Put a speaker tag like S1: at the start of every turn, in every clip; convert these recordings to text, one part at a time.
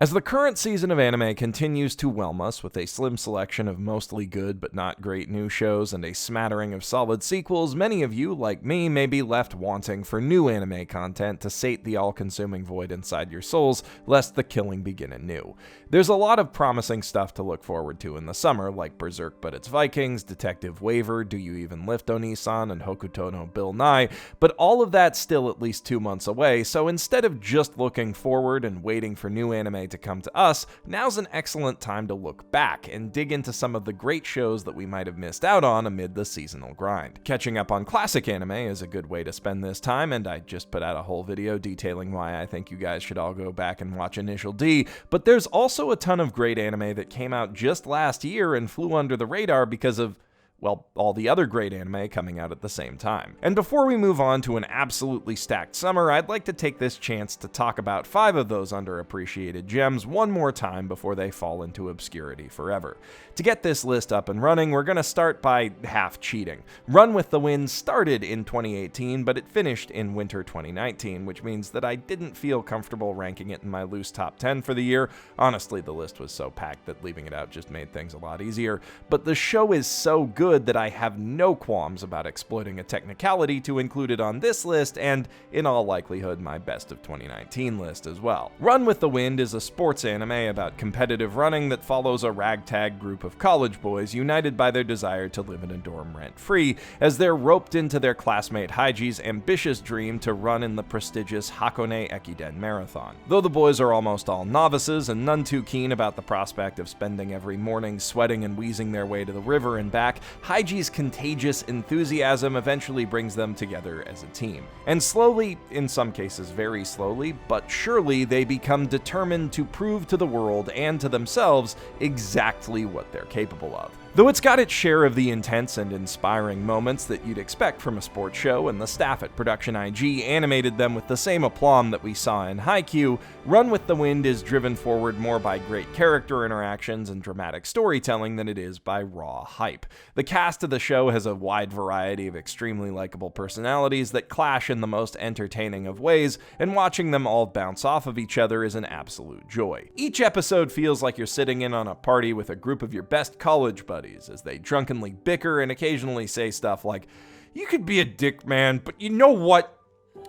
S1: As the current season of anime continues to whelm us with a slim selection of mostly good but not great new shows and a smattering of solid sequels, many of you, like me, may be left wanting for new anime content to sate the all-consuming void inside your souls, lest the killing begin anew. There's a lot of promising stuff to look forward to in the summer, like Berserk But It's Vikings, Detective Waver, Do You Even Lift Onisan, and Hokuto no Bill Nye, but all of that's still at least 2 months away, so instead of just looking forward and waiting for new anime to come to us, now's an excellent time to look back and dig into some of the great shows that we might have missed out on amid the seasonal grind. Catching up on classic anime is a good way to spend this time, and I just put out a whole video detailing why I think you guys should all go back and watch Initial D, but there's also a ton of great anime that came out just last year and flew under the radar because of, well, all the other great anime coming out at the same time. And before we move on to an absolutely stacked summer, I'd like to take this chance to talk about 5 of those underappreciated gems one more time before they fall into obscurity forever. To get this list up and running, we're gonna start by half cheating. Run with the Wind started in 2018, but it finished in winter 2019, which means that I didn't feel comfortable ranking it in my loose top 10 for the year. Honestly, the list was so packed that leaving it out just made things a lot easier, but the show is so good that I have no qualms about exploiting a technicality to include it on this list, and in all likelihood my best of 2019 list as well. Run with the Wind is a sports anime about competitive running that follows a ragtag group of college boys united by their desire to live in a dorm rent-free, as they're roped into their classmate Haiji's ambitious dream to run in the prestigious Hakone Ekiden Marathon. Though the boys are almost all novices and none too keen about the prospect of spending every morning sweating and wheezing their way to the river and back, Haiji's contagious enthusiasm eventually brings them together as a team. And slowly, in some cases very slowly, but surely they become determined to prove to the world and to themselves exactly what they're capable of. Though it's got its share of the intense and inspiring moments that you'd expect from a sports show, and the staff at Production IG animated them with the same aplomb that we saw in Haikyuu, Run with the Wind is driven forward more by great character interactions and dramatic storytelling than it is by raw hype. The cast of the show has a wide variety of extremely likable personalities that clash in the most entertaining of ways, and watching them all bounce off of each other is an absolute joy. Each episode feels like you're sitting in on a party with a group of your best college buddies as they drunkenly bicker and occasionally say stuff like, "You could be a dick, man, but you know what?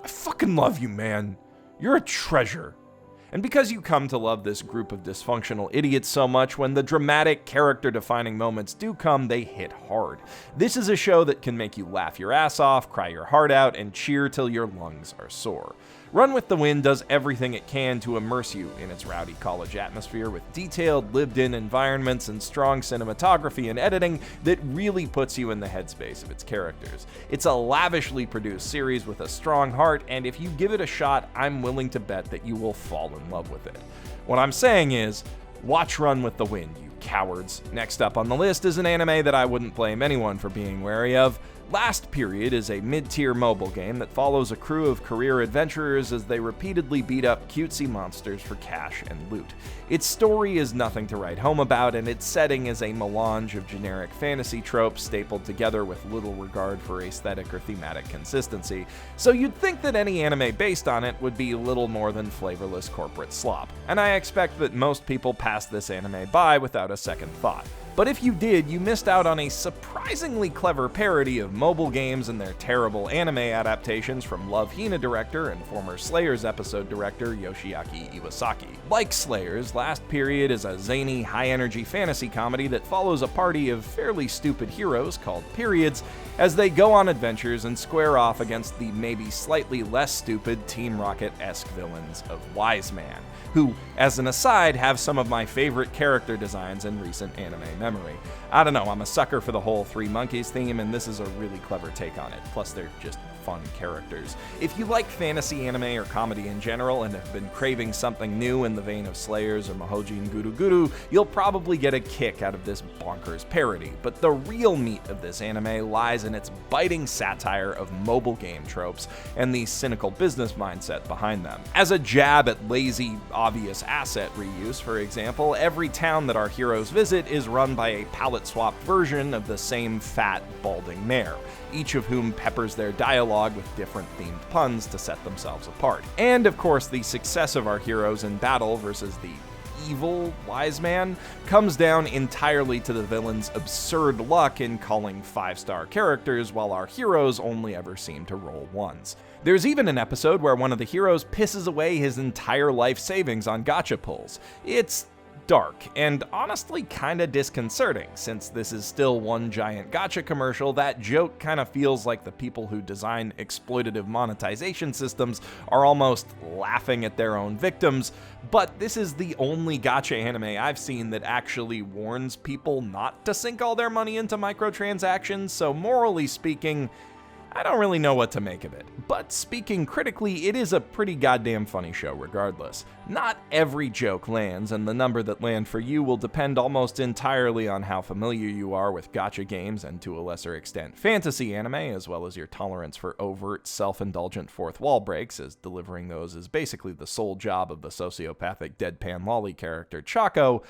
S1: I fucking love you, man. You're a treasure." And because you come to love this group of dysfunctional idiots so much, when the dramatic, character-defining moments do come, they hit hard. This is a show that can make you laugh your ass off, cry your heart out, and cheer till your lungs are sore. Run with the Wind does everything it can to immerse you in its rowdy college atmosphere with detailed, lived-in environments and strong cinematography and editing that really puts you in the headspace of its characters. It's a lavishly produced series with a strong heart, and if you give it a shot, I'm willing to bet that you will fall in love with it. What I'm saying is, watch Run with the Wind, you cowards. Next up on the list is an anime that I wouldn't blame anyone for being wary of. Last Period is a mid-tier mobile game that follows a crew of career adventurers as they repeatedly beat up cutesy monsters for cash and loot. Its story is nothing to write home about, and its setting is a melange of generic fantasy tropes stapled together with little regard for aesthetic or thematic consistency, so you'd think that any anime based on it would be little more than flavorless corporate slop, and I expect that most people pass this anime by without a second thought. But if you did, you missed out on a surprisingly clever parody of mobile games and their terrible anime adaptations from Love Hina director and former Slayers episode director Yoshiaki Iwasaki. Like Slayers, Last Period is a zany, high-energy fantasy comedy that follows a party of fairly stupid heroes called Periods as they go on adventures and square off against the maybe slightly less stupid Team Rocket-esque villains of Wise Man, who, as an aside, have some of my favorite character designs in recent anime memory. I don't know, I'm a sucker for the whole Three Monkeys theme, and this is a really clever take on it, plus they're just fun characters. If you like fantasy anime or comedy in general and have been craving something new in the vein of Slayers or Mahojin Guru Guru, you'll probably get a kick out of this bonkers parody, but the real meat of this anime lies in its biting satire of mobile game tropes and the cynical business mindset behind them. As a jab at lazy, obvious asset reuse, for example, every town that our heroes visit is run by a palette-swapped version of the same fat, balding mayor, each of whom peppers their dialogue with different themed puns to set themselves apart. And of course, the success of our heroes in battle versus the evil wise man comes down entirely to the villain's absurd luck in calling 5-star characters while our heroes only ever seem to roll 1s. There's even an episode where one of the heroes pisses away his entire life savings on gacha pulls. It's dark, and honestly kinda disconcerting. Since this is still one giant gacha commercial, that joke kinda feels like the people who design exploitative monetization systems are almost laughing at their own victims, but this is the only gacha anime I've seen that actually warns people not to sink all their money into microtransactions, so morally speaking, I don't really know what to make of it. But speaking critically, it is a pretty goddamn funny show regardless. Not every joke lands, and the number that land for you will depend almost entirely on how familiar you are with gacha games and, to a lesser extent, fantasy anime, as well as your tolerance for overt, self-indulgent fourth wall breaks, as delivering those is basically the sole job of the sociopathic deadpan lolly character Chaco.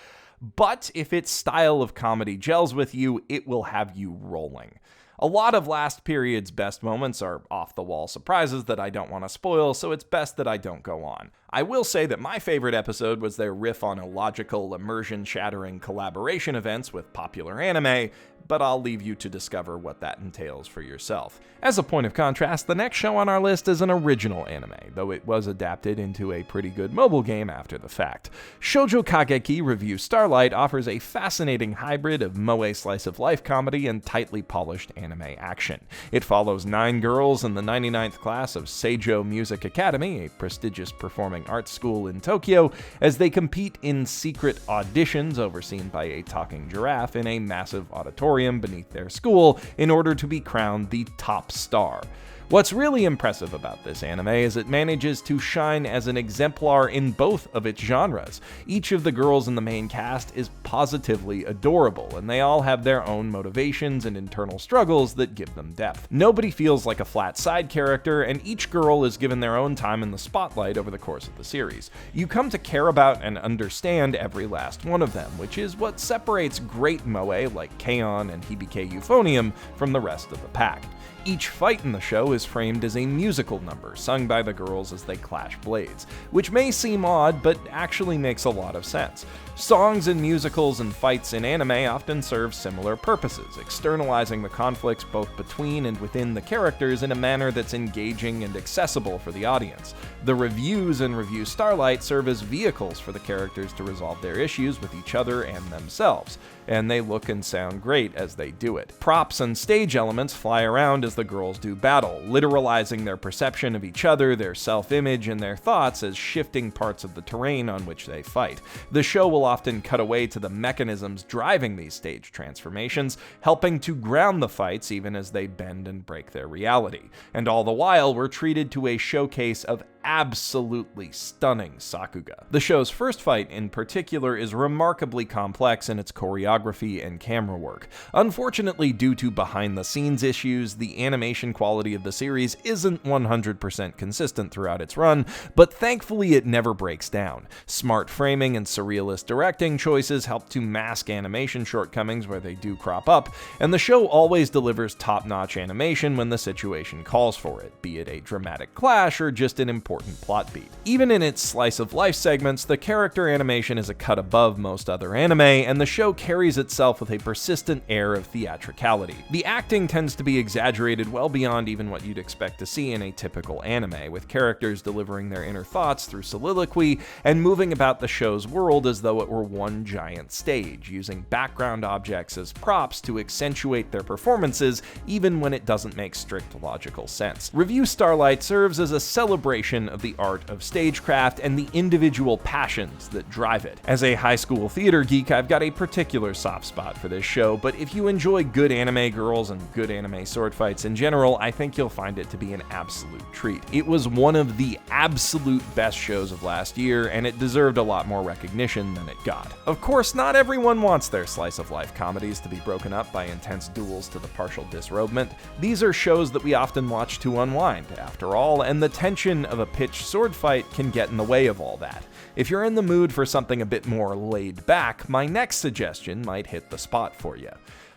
S1: But if its style of comedy gels with you, it will have you rolling. A lot of last period's best moments are off-the-wall surprises that I don't want to spoil, so it's best that I don't go on. I will say that my favorite episode was their riff on illogical, immersion-shattering collaboration events with popular anime, but I'll leave you to discover what that entails for yourself. As a point of contrast, the next show on our list is an original anime, though it was adapted into a pretty good mobile game after the fact. Shoujo Kageki Review Starlight offers a fascinating hybrid of moe slice-of-life comedy and tightly polished anime action. It follows 9 girls in the 99th class of Seijo Music Academy, a prestigious performing arts school in Tokyo, as they compete in secret auditions overseen by a talking giraffe in a massive auditorium beneath their school in order to be crowned the top star. What's really impressive about this anime is it manages to shine as an exemplar in both of its genres. Each of the girls in the main cast is positively adorable, and they all have their own motivations and internal struggles that give them depth. Nobody feels like a flat side character, and each girl is given their own time in the spotlight over the course of the series. You come to care about and understand every last one of them, which is what separates great moe like K-On! And Hibike Euphonium from the rest of the pack. Each fight in the show is framed as a musical number, sung by the girls as they clash blades, which may seem odd, but actually makes a lot of sense. Songs and musicals and fights in anime often serve similar purposes, externalizing the conflicts both between and within the characters in a manner that's engaging and accessible for the audience. The reviews in Review Starlight serve as vehicles for the characters to resolve their issues with each other and themselves, and they look and sound great as they do it. Props and stage elements fly around as the girls do battle, literalizing their perception of each other, their self-image, and their thoughts as shifting parts of the terrain on which they fight. The show will often cut away to the mechanisms driving these stage transformations, helping to ground the fights even as they bend and break their reality. And all the while, we're treated to a showcase of absolutely stunning sakuga. The show's first fight in particular is remarkably complex in its choreography and camera work. Unfortunately, due to behind-the-scenes issues, the animation quality of the series isn't 100% consistent throughout its run, but thankfully it never breaks down. Smart framing and surrealist directing choices help to mask animation shortcomings where they do crop up, and the show always delivers top-notch animation when the situation calls for it, be it a dramatic clash or just an important plot beat. Even in its slice-of-life segments, the character animation is a cut above most other anime, and the show carries itself with a persistent air of theatricality. The acting tends to be exaggerated well beyond even what you'd expect to see in a typical anime, with characters delivering their inner thoughts through soliloquy and moving about the show's world as though it were one giant stage, using background objects as props to accentuate their performances even when it doesn't make strict logical sense. Review Starlight serves as a celebration of the art of stagecraft and the individual passions that drive it. As a high school theater geek, I've got a particular soft spot for this show, but if you enjoy good anime girls and good anime sword fights in general, I think you'll find it to be an absolute treat. It was one of the absolute best shows of last year, and it deserved a lot more recognition than it got. Of course, not everyone wants their slice-of-life comedies to be broken up by intense duels to the partial disrobement. These are shows that we often watch to unwind, after all, and the tension of a pitched sword fight can get in the way of all that. If you're in the mood for something a bit more laid back, my next suggestion might hit the spot for you.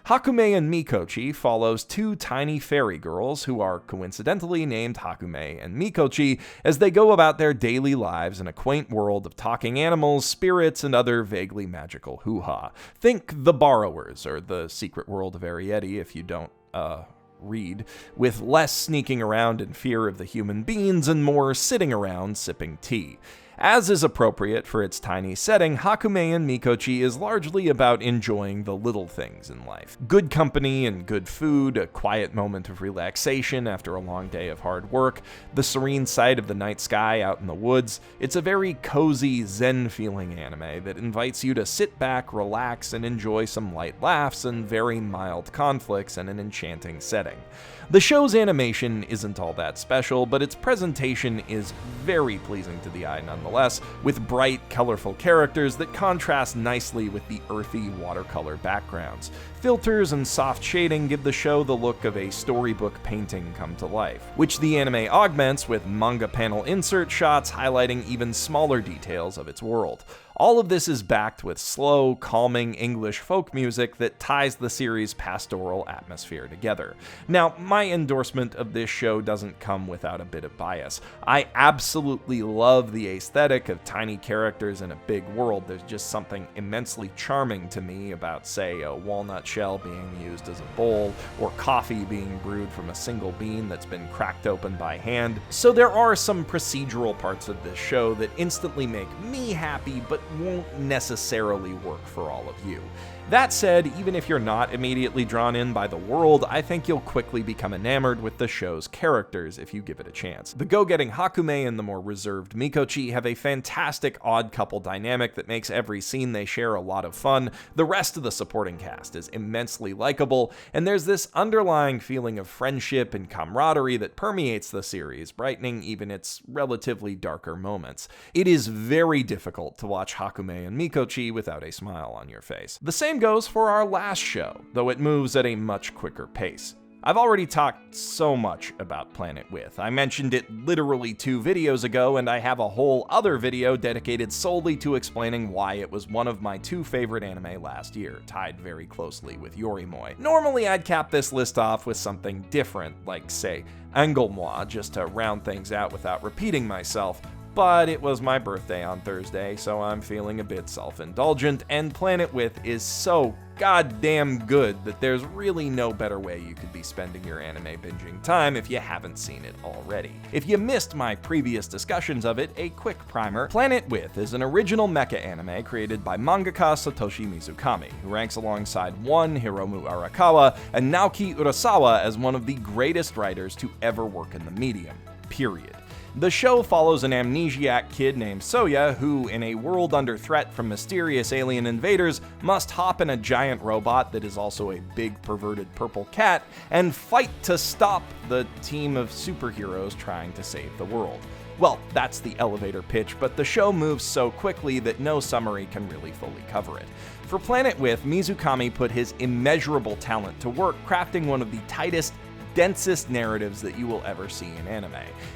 S1: Hakumen Miko Chi follows two tiny fairy girls who are coincidentally named Hakumen and Miko Chi as they go about their daily lives in a quaint world of talking animals, spirits, and other vaguely magical hoo-ha. Think The Borrowers, or The Secret World of Arrietty if you don't, read, with less sneaking around in fear of the human beings and more sitting around sipping tea. As is appropriate for its tiny setting, Hakumen Miko Chi is largely about enjoying the little things in life. Good company and good food, a quiet moment of relaxation after a long day of hard work, the serene sight of the night sky out in the woods. It's a very cozy, zen-feeling anime that invites you to sit back, relax, and enjoy some light laughs and very mild conflicts in an enchanting setting. The show's animation isn't all that special, but its presentation is very pleasing to the eye nonetheless, with bright, colorful characters that contrast nicely with the earthy watercolor backgrounds. Filters and soft shading give the show the look of a storybook painting come to life, which the anime augments with manga panel insert shots highlighting even smaller details of its world. All of this is backed with slow, calming English folk music that ties the series' pastoral atmosphere together. Now, my endorsement of this show doesn't come without a bit of bias. I absolutely love the aesthetic of tiny characters in a big world. There's just something immensely charming to me about, say, a walnut shell being used as a bowl, or coffee being brewed from a single bean that's been cracked open by hand. So there are some procedural parts of this show that instantly make me happy, but won't necessarily work for all of you. That said, even if you're not immediately drawn in by the world, I think you'll quickly become enamored with the show's characters if you give it a chance. The go-getting Hakumen and the more reserved Miko Chi have a fantastic odd couple dynamic that makes every scene they share a lot of fun. The rest of the supporting cast is immensely likable, and there's this underlying feeling of friendship and camaraderie that permeates the series, brightening even its relatively darker moments. It is very difficult to watch Hakumen and Miko Chi without a smile on your face. The same goes for our last show, though it moves at a much quicker pace. I've already talked so much about Planet With. I mentioned it literally 2 videos ago, and I have a whole other video dedicated solely to explaining why it was one of my 2 favorite anime last year, tied very closely with Yorimoi. Normally I'd cap this list off with something different, like say, Anglemois, just to round things out without repeating myself, but it was my birthday on Thursday, so I'm feeling a bit self-indulgent, and Planet With is so goddamn good that there's really no better way you could be spending your anime binging time if you haven't seen it already. If you missed my previous discussions of it, a quick primer. Planet With is an original mecha anime created by mangaka Satoshi Mizukami, who ranks alongside one Hiromu Arakawa and Naoki Urasawa as one of the greatest writers to ever work in the medium, period. The show follows an amnesiac kid named Soya who, in a world under threat from mysterious alien invaders, must hop in a giant robot that is also a big perverted purple cat and fight to stop the team of superheroes trying to save the world. Well, that's the elevator pitch, but the show moves so quickly that no summary can really fully cover it. For Planet With, Mizukami put his immeasurable talent to work crafting one of the tightest, densest narratives that you will ever see in anime.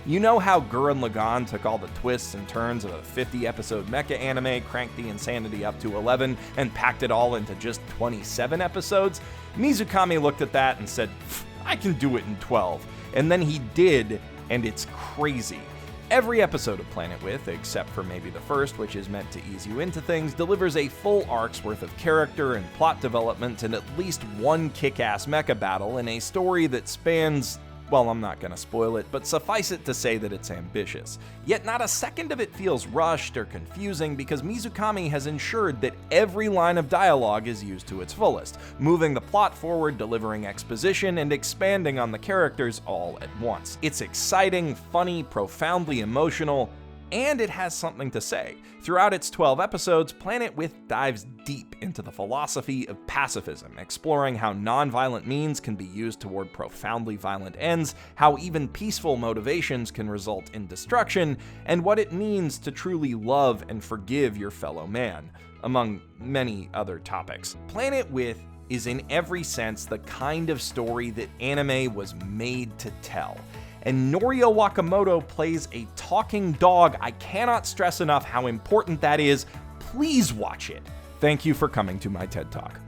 S1: You know how Gurren Lagann took all the twists and turns of a 50-episode mecha anime, cranked the insanity up to 11, and packed it all into just 27 episodes? Mizukami looked at that and said, I can do it in 12. And then he did, and it's crazy. Every episode of Planet With, except for maybe the first, which is meant to ease you into things, delivers a full arc's worth of character and plot development and at least one kick-ass mecha battle in a story that spans, well, I'm not gonna spoil it, but suffice it to say that it's ambitious. Yet not a second of it feels rushed or confusing because Mizukami has ensured that every line of dialogue is used to its fullest, moving the plot forward, delivering exposition, and expanding on the characters all at once. It's exciting, funny, profoundly emotional, and it has something to say. Throughout its 12 episodes, Planet With dives deep into the philosophy of pacifism, exploring how non-violent means can be used toward profoundly violent ends, how even peaceful motivations can result in destruction, and what it means to truly love and forgive your fellow man, among many other topics. Planet With is in every sense the kind of story that anime was made to tell. And Norio Wakamoto plays a talking dog. I cannot stress enough how important that is. Please watch it. Thank you for coming to my TED Talk.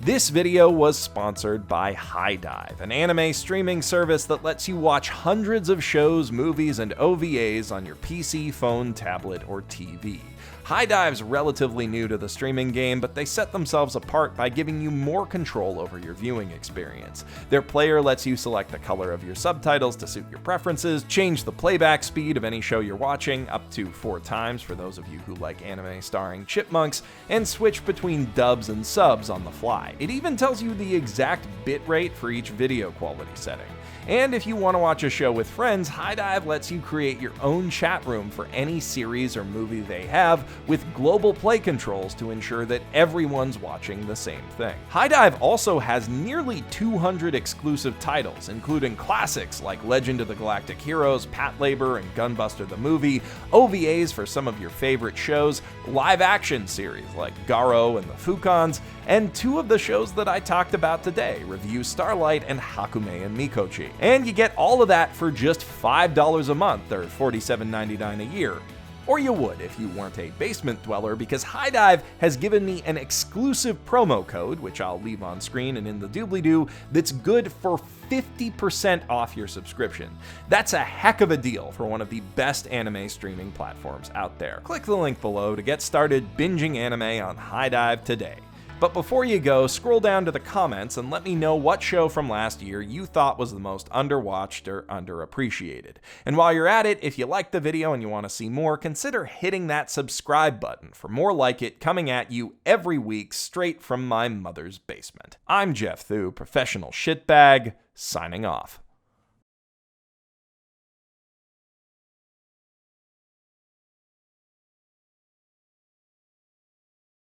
S1: This video was sponsored by HiDive, an anime streaming service that lets you watch hundreds of shows, movies, and OVAs on your PC, phone, tablet, or TV. HiDive's relatively new to the streaming game, but they set themselves apart by giving you more control over your viewing experience. Their player lets you select the color of your subtitles to suit your preferences, change the playback speed of any show you're watching up to 4 times for those of you who like anime starring chipmunks, and switch between dubs and subs on the fly. It even tells you the exact bitrate for each video quality setting. And if you want to watch a show with friends, HiDive lets you create your own chat room for any series or movie they have, with global play controls to ensure that everyone's watching the same thing. HiDive also has nearly 200 exclusive titles, including classics like Legend of the Galactic Heroes, Patlabor, and Gunbuster the Movie, OVAs for some of your favorite shows, live-action series like Garo and the Fukons, and 2 of the shows that I talked about today, Review Starlight and Hakumen Miko Chi. And you get all of that for just $5 a month, or $47.99 a year. Or you would if you weren't a basement dweller, because HiDive has given me an exclusive promo code, which I'll leave on screen and in the doobly-doo, that's good for 50% off your subscription. That's a heck of a deal for one of the best anime streaming platforms out there. Click the link below to get started binging anime on HiDive today. But before you go, scroll down to the comments and let me know what show from last year you thought was the most underwatched or underappreciated. And while you're at it, if you liked the video and you want to see more, consider hitting that subscribe button for more like it coming at you every week straight from my mother's basement. I'm Geoff Thew, professional shitbag, signing off.